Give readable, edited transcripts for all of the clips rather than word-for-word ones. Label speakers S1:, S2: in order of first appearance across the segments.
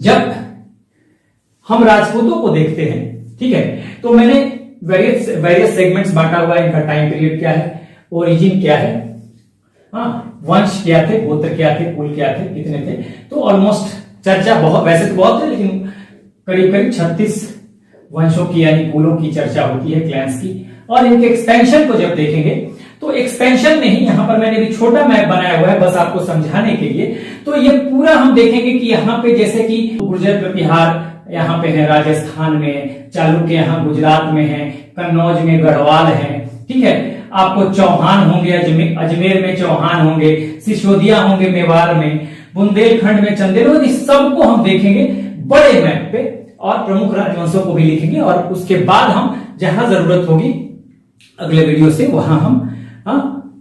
S1: जब हम राजपूतों को देखते हैं, ठीक है, तो मैंने वेरियस सेगमेंट्स बांटा हुआ है। इनका टाइम पीरियड क्या है, ओरिजिन क्या है, वंश क्या थे, गोत्र क्या थे, कुल क्या थे, कितने थे। तो ऑलमोस्ट चर्चा बहुत, वैसे तो बहुत है, लेकिन करीब करीब 36 वंशों की यानी कुलों की चर्चा होती है, क्लैंस की। और इनके एक्सपेंशन को जब देखेंगे तो एक्सपेंशन में ही यहां पर मैंने भी छोटा मैप बनाया हुआ है बस आपको समझाने के लिए। तो ये पूरा हम देखेंगे कि यहाँ पे जैसे कि गुर्जर प्रतिहार यहाँ पे है राजस्थान में, चालुक्य यहाँ गुजरात में है, कन्नौज में गढ़वाल है, ठीक है, आपको चौहान होंगे, अजमेर में चौहान होंगे, सिसोदिया होंगे मेवाड़ में, बुंदेलखंड में चंदेल, इस सबको हम देखेंगे बड़े मैप पे और प्रमुख राजवंशों को भी लिखेंगे। और उसके बाद हम जहां जरूरत होगी अगले वीडियो से वहां हम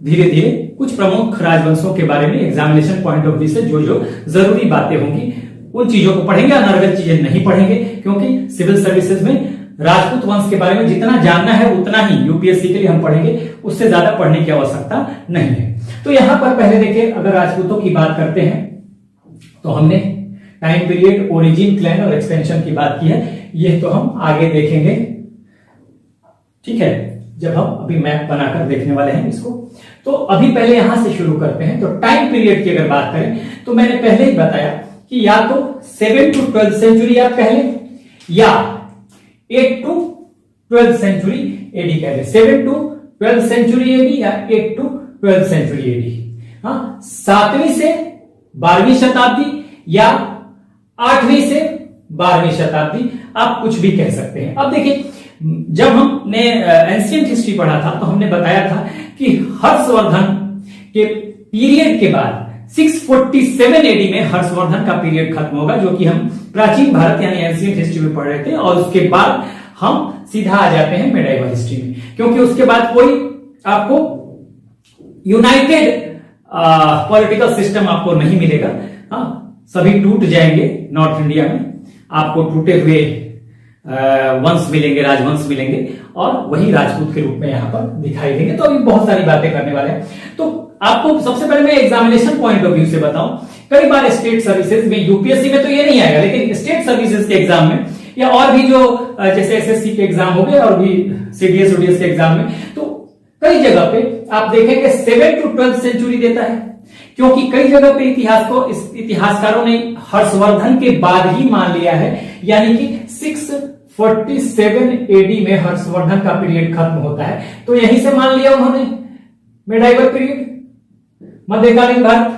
S1: धीरे धीरे कुछ प्रमुख राजवंशों के बारे में एग्जामिनेशन पॉइंट ऑफ व्यू से जो जो जरूरी बातें होंगी उन चीजों को पढ़ेंगे, अनर्गल चीजें नहीं पढ़ेंगे, क्योंकि सिविल सर्विसेज में राजपूत वंश के बारे में जितना जानना है उतना ही यूपीएससी के लिए हम पढ़ेंगे, उससे ज्यादा पढ़ने की आवश्यकता नहीं है। तो यहां पर पहले देखिए, अगर राजपूतों की बात करते हैं तो हमने टाइम पीरियड, ओरिजिन, क्लैन और एक्सपेंशन की बात की है। ये तो हम आगे देखेंगे, ठीक है, जब हम अभी मैप बनाकर देखने वाले हैं इसको। तो अभी पहले यहां से शुरू करते हैं। तो टाइम पीरियड की अगर बात करें तो मैंने पहले ही बताया कि या तो 7 to 12th सेंचुरी आप कह लें या 8 to 12th सेंचुरी एडी कह लें। 7 to 12th सेंचुरी एडी या 8 to 12th सेंचुरी एडी। 7वीं से 12वीं शताब्दी या 8वीं से 12वीं शताब्दी, आप कुछ भी कह सकते हैं। अब देखिए, जब हमने एंशिएंट हिस्ट्री पढ़ा था तो हमने बताया था कि हर्षवर्धन के पीरियड के बाद 647 एडी में हर्षवर्धन का पीरियड खत्म होगा, जो कि हम प्राचीन भारत यानी एंशिएंट हिस्ट्री में पढ़ रहे थे। और उसके बाद हम सीधा आ जाते हैं मेडाइवल हिस्ट्री में, क्योंकि उसके बाद कोई आपको यूनाइटेड पॉलिटिकल सिस्टम आपको नहीं मिलेगा। सभी टूट जाएंगे नॉर्थ इंडिया में, आपको टूटे हुए वंश मिलेंगे, राजवंश मिलेंगे, और वही राजपूत के रूप में यहां पर दिखाई देंगे। तो अभी बहुत सारी बातें करने वाले हैं। तो आपको सबसे पहले मैं एग्जामिनेशन पॉइंट ऑफ व्यू से बताऊं, कई बार स्टेट सर्विसेज में, यूपीएससी में तो ये नहीं आएगा, लेकिन स्टेट सर्विसेज के एग्जाम में या और भी जो जैसे एसएससी के एग्जाम हो गए और भी सीडीएस ओडीएस के एग्जाम में, तो कई जगह पे आप देखेंगे 7 to 12th सेंचुरी देता है, क्योंकि कई जगह पे इतिहासकारों ने हर्षवर्धन के बाद ही मान लिया है, यानी कि 647 एडी में हर्षवर्धन का पीरियड खत्म होता है। तो यहीं से मान लिया उन्होंने मेडाइवल पीरियड, मध्यकालीन भारत।